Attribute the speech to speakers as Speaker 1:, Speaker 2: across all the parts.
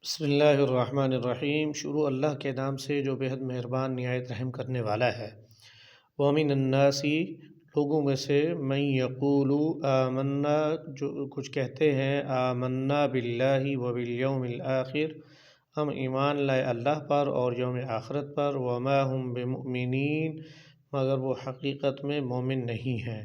Speaker 1: بسم اللہ الرحمن الرحیم۔ شروع اللہ کے نام سے جو بےحد مہربان نہایت رحم کرنے والا ہے۔ وَمِنَ النَّاسِ لوگوں میں سے من یقول آمنا جو کچھ کہتے ہیں آمنا باللہ وبالیوم الآخر ہم ایمان لائے اللہ پر اور یوم آخرت پر وما ہم بمؤمنین مگر وہ حقیقت میں مومن نہیں ہیں۔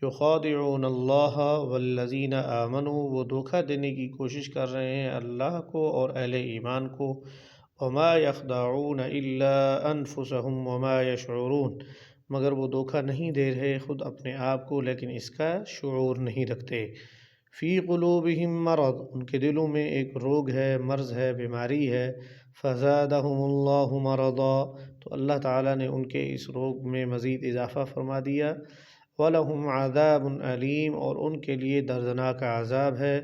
Speaker 1: یخادعون اللہ والذین آمنوا وہ دھوکہ دینے کی کوشش کر رہے ہیں اللہ کو اور اہل ایمان کو۔ وما یخدعون الا انفسهم وما یشعرون مگر وہ دھوکہ نہیں دے رہے خود اپنے آپ کو لیکن اس کا شعور نہیں رکھتے۔ فی قلوبہم مرض ان کے دلوں میں ایک روگ ہے، مرض ہے، بیماری ہے۔ فزادہم اللہ مرضا تو اللہ تعالیٰ نے ان کے اس روگ میں مزید اضافہ فرما دیا۔ وَلَهُمْ عَذَابٌ أَلِيمٌ اور ان کے لیے دردناک عذاب ہے۔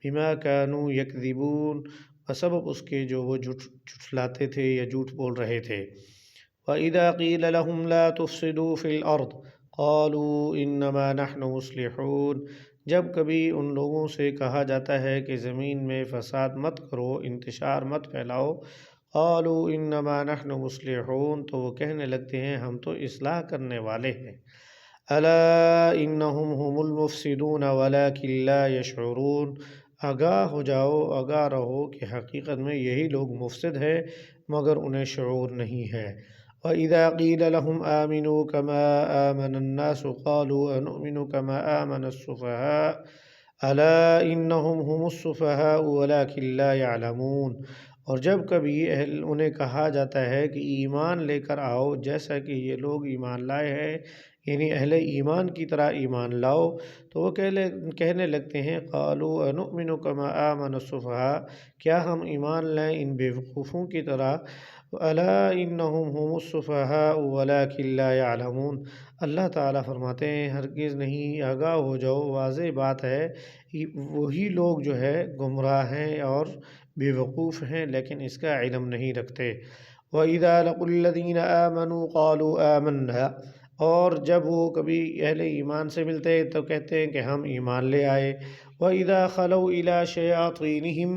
Speaker 1: بِمَا كَانُوا يَكْذِبُونَ بسبب اس کے جو وہ جھٹلاتے تھے یا جھوٹ بول رہے تھے۔ وَإِذَا قِيلَ لَهُمْ لَا تُفْسِدُوا فِي الْأَرْضِ قَالُوا إِنَّمَا نَحْنُ مُصْلِحُونَ جب کبھی ان لوگوں سے کہا جاتا ہے کہ زمین میں فساد مت کرو، انتشار مت پھیلاؤ، قَالُوا إِنَّمَا نَحْنُ مُصْلِحُونَ تو وہ کہنے لگتے ہیں ہم تو اصلاح کرنے والے ہیں۔ الا انہم هم المفسدون ولکن لا یشعرون آگاہ ہو جاؤ، آگاہ رہو کہ حقیقت میں یہی لوگ مفسد ہیں مگر انہیں شعور نہیں ہے۔ وَإِذَا قِيلَ لَهُمْ آمِنُوا كَمَا آمَنَ النَّاسُ قَالُوا أَنُؤْمِنُ كَمَا آمَنَ السُّفَهَاءُ أَلَا إِنَّهُمْ هُمُ السُّفَهَاءُ وَلَكِنْ لَا يَعْلَمُونَ اور جب کبھی انہیں کہا جاتا ہے کہ ایمان لے کر آؤ جیسا کہ یہ لوگ ایمان لائے ہیں، یعنی اہل ایمان کی طرح ایمان لاؤ، تو وہ کہنے لگتے ہیں قالوا انؤمن کما آمن السفہاء کیا ہم ایمان لائیں ان بیوقوفوں کی طرح۔ الا انہم هم السفہاء ولکن لا يعلمون اللہ تعالیٰ فرماتے ہیں ہرگز نہیں، آگاہ ہو جاؤ، واضح بات ہے وہی لوگ جو ہے گمراہ ہیں اور بیوقوف ہیں لیکن اس کا علم نہیں رکھتے۔ وَإِذَا لَقُوا الَّذِينَ آمَنُوا قَالُوا آمَنَّا اور جب وہ کبھی اہل ایمان سے ملتے تو کہتے ہیں کہ ہم ایمان لے آئے۔ وَإِذَا خَلَوْا إِلَىٰ شَيَاطِينِهِمْ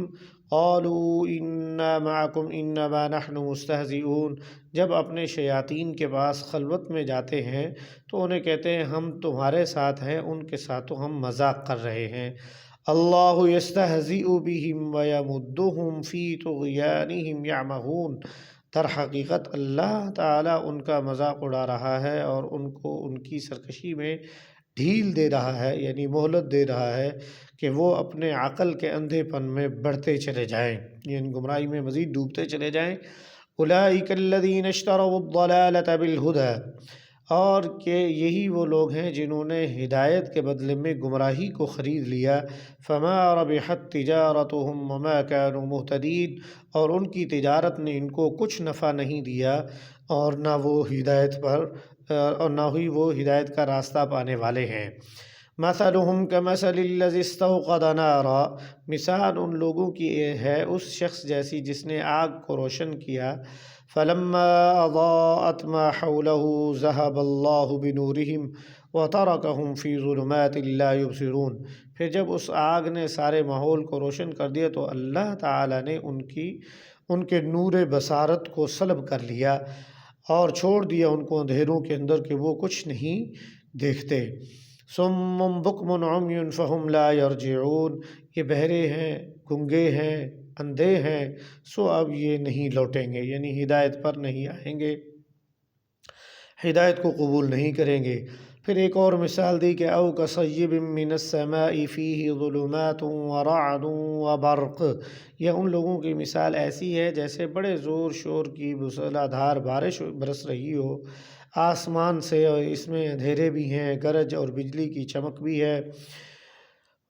Speaker 1: قَالُوا إِنَّا مَعَكُمْ إِنَّمَا نَحْنُ مُسْتَهْزِئُونَ جب اپنے شیاطین کے پاس خلوت میں جاتے ہیں تو انہیں کہتے ہیں ہم تمہارے ساتھ ہیں، ان کے ساتھ تو ہم مذاق کر رہے ہیں۔ اللہ یستہزئ بہم ویمدہم فی طغیانہم یعمہون در حقیقت اللہ تعالیٰ ان کا مذاق اڑا رہا ہے اور ان کو ان کی سرکشی میں ڈھیل دے رہا ہے، یعنی مہلت دے رہا ہے کہ وہ اپنے عقل کے اندھے پن میں بڑھتے چلے جائیں، یعنی گمراہی میں مزید ڈوبتے چلے جائیں۔ اولئک الذین اشتروا الضلالۃ بالہدی اور کہ یہی وہ لوگ ہیں جنہوں نے ہدایت کے بدلے میں گمراہی کو خرید لیا۔ فما ربحت تجارتهم وما كانوا مهتدین اور ان کی تجارت نے ان کو کچھ نفع نہیں دیا اور نہ وہ ہدایت پر اور نہ ہی وہ ہدایت کا راستہ پانے والے ہیں۔ مثلهم كمثل الذي استوقد نارا مثال ان لوگوں کی ہے اس شخص جیسی جس نے آگ کو روشن کیا۔ فلما اضاءت ما حوله ذهب الله بنورهم وتركهم في ظلمات لا يبصرون پھر جب اس آگ نے سارے ماحول کو روشن کر دیا تو اللہ تعالیٰ نے ان کے نور بصارت کو سلب کر لیا اور چھوڑ دیا ان کو اندھیروں کے اندر کہ وہ کچھ نہیں دیکھتے۔ صم بکم عمی فہم لا یرجعون یہ بہرے ہیں، گنگے ہیں، اندھے ہیں، سو اب یہ نہیں لوٹیں گے، یعنی ہدایت پر نہیں آئیں گے، ہدایت کو قبول نہیں کریں گے۔ پھر ایک اور مثال دی کہ او کصیب من السماء فیہ ظلمات ورعد وبرق یہ ان لوگوں کی مثال ایسی ہے جیسے بڑے زور شور کی موسلا دھار بارش برس رہی ہو آسمان سے اور اس میں اندھیرے بھی ہیں، گرج اور بجلی کی چمک بھی ہے۔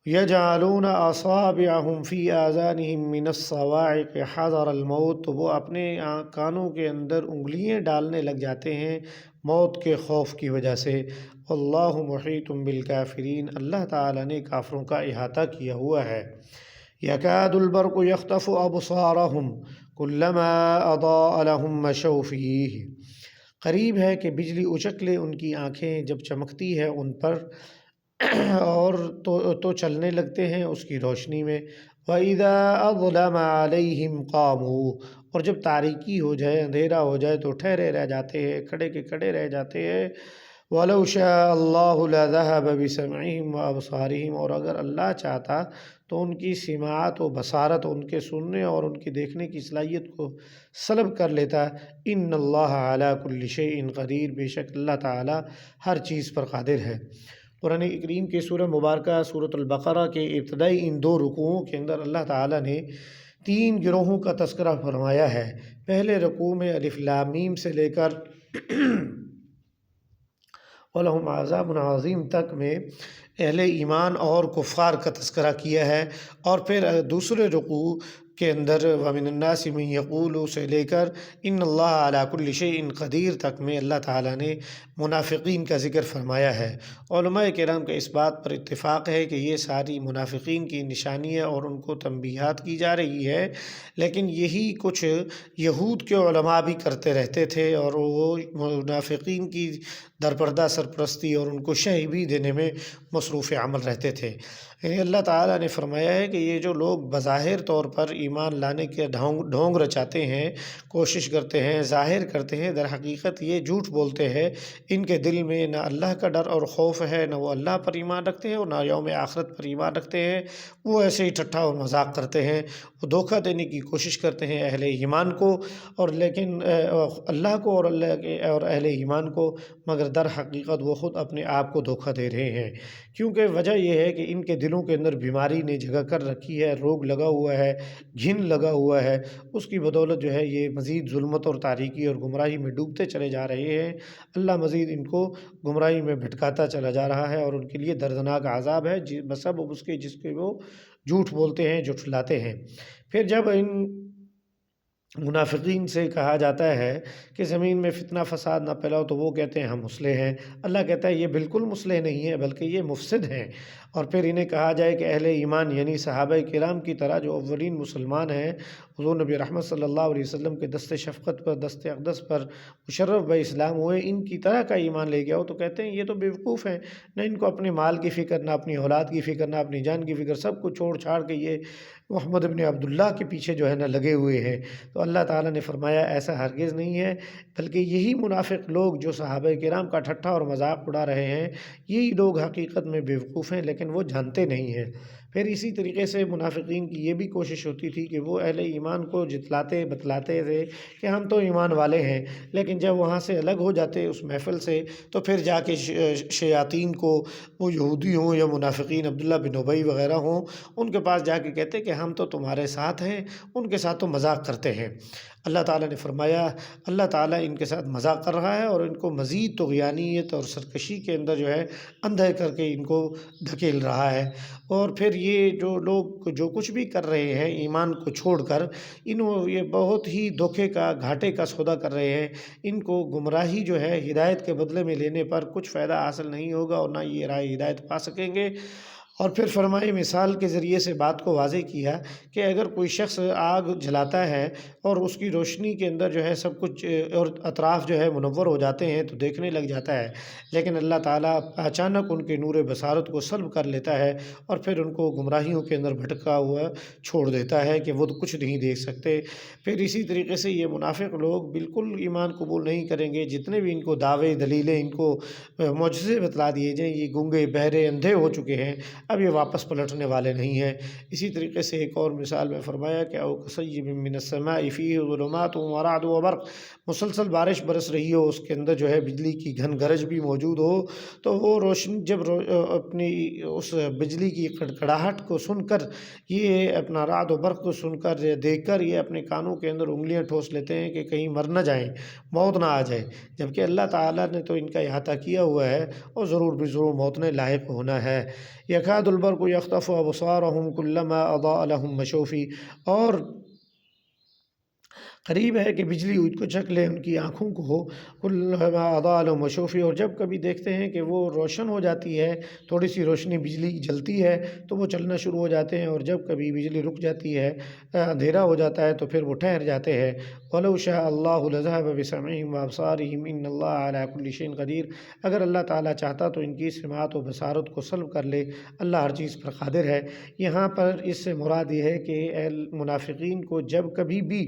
Speaker 1: یجعلون اصابعهم فی آذانہم من الصواعق حذر الموت تو وہ اپنے کانوں کے اندر انگلیاں ڈالنے لگ جاتے ہیں موت کے خوف کی وجہ سے۔ اللہ محیط بالکافرین اللہ تعالیٰ نے کافروں کا احاطہ کیا ہوا ہے۔ یکاد البرق یخطف ابصارهم کلما اضاء لهم مشوا فیہ قریب ہے کہ بجلی اچک لے ان کی آنکھیں جب چمکتی ہے ان پر اور تو چلنے لگتے ہیں اس کی روشنی میں۔ وَإِذَا أَظْلَمَ عَلَيْهِمْ قَامُوا، اور جب تاریکی ہو جائے، اندھیرا ہو جائے تو ٹھہرے رہ جاتے ہیں، کھڑے کے کھڑے رہ جاتے ہیں۔ وَلَوْ شَاءَ اللَّهُ لَذَهَبَ بِسَمْعِهِمْ وَأَبْصَارِهِمْ، اور اگر اللہ چاہتا تو ان کی سماعت و بصارت، ان کے سننے اور ان کی دیکھنے کی صلاحیت کو سلب کر لیتا۔ ان اللہ علی کل شیء قدیر، بے شک اللہ تعالی ہر چیز پر قادر ہے۔ قرآن کریم کے سورہ مبارکہ سورۃ البقرہ کے ابتدائی ان دو رکوعوں کے اندر اللہ تعالی نے 3 گروہوں کا تذکرہ فرمایا ہے۔ پہلے رکوع میں الف لام میم سے لے کر وَلَهُمْ عَذَابٌ عَظِيمٌ تک میں اہل ایمان اور کفار کا تذکرہ کیا ہے، اور پھر دوسرے رکوع کے اندر وَمِنَ النَّاسِ مَن يَقُولُ سے لے کر ان اللہ علی کل شیء قدیر تک میں اللہ تعالیٰ نے منافقین کا ذکر فرمایا ہے۔ علماء کرام کا اس بات پر اتفاق ہے کہ یہ ساری منافقین کی نشانیاں اور ان کو تنبیہات کی جا رہی ہے، لیکن یہی کچھ یہود کے علماء بھی کرتے رہتے تھے، اور وہ منافقین کی درپردہ سرپرستی اور ان کو شہ بھی دینے میں مصروف عمل رہتے تھے۔ یعنی اللہ تعالیٰ نے فرمایا ہے کہ یہ جو لوگ بظاہر طور پر ایمان لانے کے ڈھونگ رچاتے ہیں، کوشش کرتے ہیں، ظاہر کرتے ہیں، در حقیقت یہ جھوٹ بولتے ہیں۔ ان کے دل میں نہ اللہ کا ڈر اور خوف ہے، نہ وہ اللہ پر ایمان رکھتے ہیں اور نہ یوم آخرت پر ایمان رکھتے ہیں۔ وہ ایسے ہی ٹھٹھا اور مذاق کرتے ہیں، وہ دھوکہ دینے کی کوشش کرتے ہیں اہل ایمان کو، اور لیکن اللہ کو اور اہل ایمان کو، مگر در حقیقت وہ خود اپنے آپ کو دھوکہ دے رہے ہیں، کیونکہ وجہ یہ ہے کہ ان کے دلوں کے اندر بیماری نے جگہ کر رکھی ہے، روگ لگا ہوا ہے، گھن لگا ہوا ہے۔ اس کی بدولت جو ہے یہ مزید ظلمت اور تاریکی اور گمراہی میں ڈوبتے چلے جا رہے ہیں۔ اللہ مزید ان کو گمراہی میں بھٹکاتا چلا جا رہا ہے، اور ان کے لیے دردناک عذاب ہے بسبب اس کے جس کے وہ جھوٹ بولتے ہیں، جھٹلاتے ہیں۔ پھر جب ان منافقین سے کہا جاتا ہے کہ زمین میں فتنہ فساد نہ پھیلاؤ تو وہ کہتے ہیں ہم مصلح ہیں۔ اللہ کہتا ہے یہ بالکل مصلح نہیں ہے، بلکہ یہ مفسد ہیں۔ اور پھر انہیں کہا جائے کہ اہل ایمان یعنی صحابہ کرام کی طرح جو اولین مسلمان ہیں، حضور نبی رحمت صلی اللہ علیہ وسلم کے دست شفقت پر، دست اقدس پر مشرف بہ اسلام ہوئے، ان کی طرح کا ایمان لے گیا ہو، تو کہتے ہیں یہ تو بیوقوف ہیں، نہ ان کو اپنے مال کی فکر، نہ اپنی اولاد کی فکر، نہ اپنی جان کی فکر، سب کو چھوڑ چھاڑ کے یہ محمد ابن عبداللہ کے پیچھے جو ہے نا لگے ہوئے ہیں۔ تو اللہ تعالیٰ نے فرمایا ایسا ہرگز نہیں ہے، بلکہ یہی منافق لوگ جو صحابہ کرام کا ٹھٹھا اور مذاق اڑا رہے ہیں، یہی لوگ حقیقت میں بیوقوف ہیں، لیکن وہ جانتے نہیں ہیں۔ پھر اسی طریقے سے منافقین کی یہ بھی کوشش ہوتی تھی کہ وہ اہل ایمان کو جتلاتے بتلاتے تھے کہ ہم تو ایمان والے ہیں، لیکن جب وہاں سے الگ ہو جاتے اس محفل سے، تو پھر جا کے شیاطین کو، وہ یہودی ہوں یا منافقین عبداللہ بن ابی وغیرہ ہوں، ان کے پاس جا کے کہتے کہ ہم تو تمہارے ساتھ ہیں، ان کے ساتھ تو مذاق کرتے ہیں۔ اللہ تعالیٰ نے فرمایا اللہ تعالیٰ ان کے ساتھ مذاق کر رہا ہے، اور ان کو مزید طغیانیت اور سرکشی کے اندر جو ہے اندھے کر کے ان کو دھکیل رہا ہے۔ اور پھر یہ جو لوگ جو کچھ بھی کر رہے ہیں ایمان کو چھوڑ کر، یہ بہت ہی دھوکے کا، گھاٹے کا سودا کر رہے ہیں۔ ان کو گمراہی جو ہے ہدایت کے بدلے میں لینے پر کچھ فائدہ حاصل نہیں ہوگا، اور نہ یہ راہ ہدایت پا سکیں گے۔ اور پھر فرمائی مثال کے ذریعے سے بات کو واضح کیا کہ اگر کوئی شخص آگ جلاتا ہے اور اس کی روشنی کے اندر جو ہے سب کچھ اور اطراف جو ہے منور ہو جاتے ہیں تو دیکھنے لگ جاتا ہے، لیکن اللہ تعالیٰ اچانک ان کے نور بصارت کو سلب کر لیتا ہے، اور پھر ان کو گمراہیوں کے اندر بھٹکا ہوا چھوڑ دیتا ہے کہ وہ تو کچھ نہیں دیکھ سکتے۔ پھر اسی طریقے سے یہ منافق لوگ بالکل ایمان قبول نہیں کریں گے، جتنے بھی ان کو دعوے دلیلیں، ان کو معجزے بتلا دیے جائیں، یہ گونگے بہرے اندھے ہو چکے ہیں، اب یہ واپس پلٹنے والے نہیں ہیں۔ اسی طریقے سے ایک اور مثال میں فرمایا کہ او کصیب من السماء فیہ ظلمات ورعد وبرق، مسلسل بارش برس رہی ہو، اس کے اندر جو ہے بجلی کی گھن گرج بھی موجود ہو، تو وہ روشنی جب اپنی اس بجلی کی کڑکڑاہٹ کو سن کر، یہ اپنا رعد و برق کو سن کر یا دیکھ کر یہ اپنے کانوں کے اندر انگلیاں ٹھوس لیتے ہیں کہ کہیں مر نہ جائیں، موت نہ آ جائے، جبکہ اللہ تعالیٰ نے تو ان کا احاطہ کیا ہوا ہے، اور ضرور بھی ضرور موت نے لاحق ہونا ہے۔ یکاد البرق یخطف ابصارهم کلما اضاء لهم مشوا فیہ، اور قریب ہے کہ بجلی ان کو چک لے، ان کی آنکھوں کو ہو، کلما اضاء لهم مشوفی، اور جب کبھی دیکھتے ہیں کہ وہ روشن ہو جاتی ہے، تھوڑی سی روشنی بجلی کی جلتی ہے تو وہ چلنا شروع ہو جاتے ہیں، اور جب کبھی بجلی رک جاتی ہے، اندھیرا ہو جاتا ہے تو پھر وہ ٹھہر جاتے ہیں۔ وَلَوْ شَاءَ اللَّهُ لَذَهَبَ بِسَمْعِهِمْ وَأَبْصَارِهِمْ إِنَّ اللَّهَ عَلَى كُلِّ شَيْءٍ قدیر، اگر اللہ تعالیٰ چاہتا تو ان کی سماعت و بصارت کو سلب کر لے، اللہ ہر چیز پر قادر ہے۔ یہاں پر اس سے مراد یہ ہے کہ منافقین کو جب کبھی بھی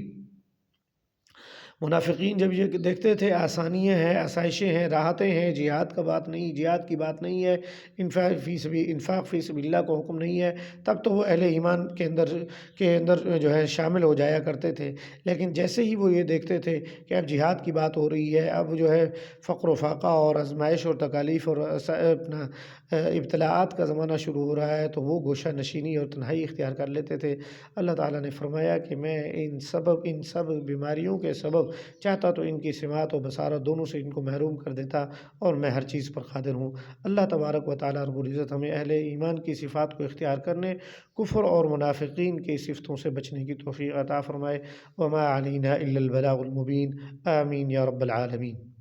Speaker 1: منافقین جب یہ دیکھتے تھے آسانیاں ہیں، آسائشیں ہیں، راحتیں ہیں، جہاد کا بات نہیں، جہاد کی بات نہیں ہے، انفاق فی سبیل اللہ کو حکم نہیں ہے، تب تو وہ اہل ایمان کے اندر جو ہے شامل ہو جایا کرتے تھے۔ لیکن جیسے ہی وہ یہ دیکھتے تھے کہ اب جہاد کی بات ہو رہی ہے، اب جو ہے فقر و فاقہ اور آزمائش اور تکالیف اور اپنا ابتلاءات کا زمانہ شروع ہو رہا ہے، تو وہ گوشہ نشینی اور تنہائی اختیار کر لیتے تھے۔ اللہ تعالیٰ نے فرمایا کہ میں ان سب بیماریوں کے سبب چاہتا تو ان کی سماعت و بصارت دونوں سے ان کو محروم کر دیتا، اور میں ہر چیز پر قادر ہوں۔ اللہ تبارک و تعالیٰ رب العزت ہمیں اہل ایمان کی صفات کو اختیار کرنے، کفر اور منافقین کی صفتوں سے بچنے کی توفیق عطا فرمائے۔ وما علینا الا البلاغ المبین، آمین یا رب العالمین۔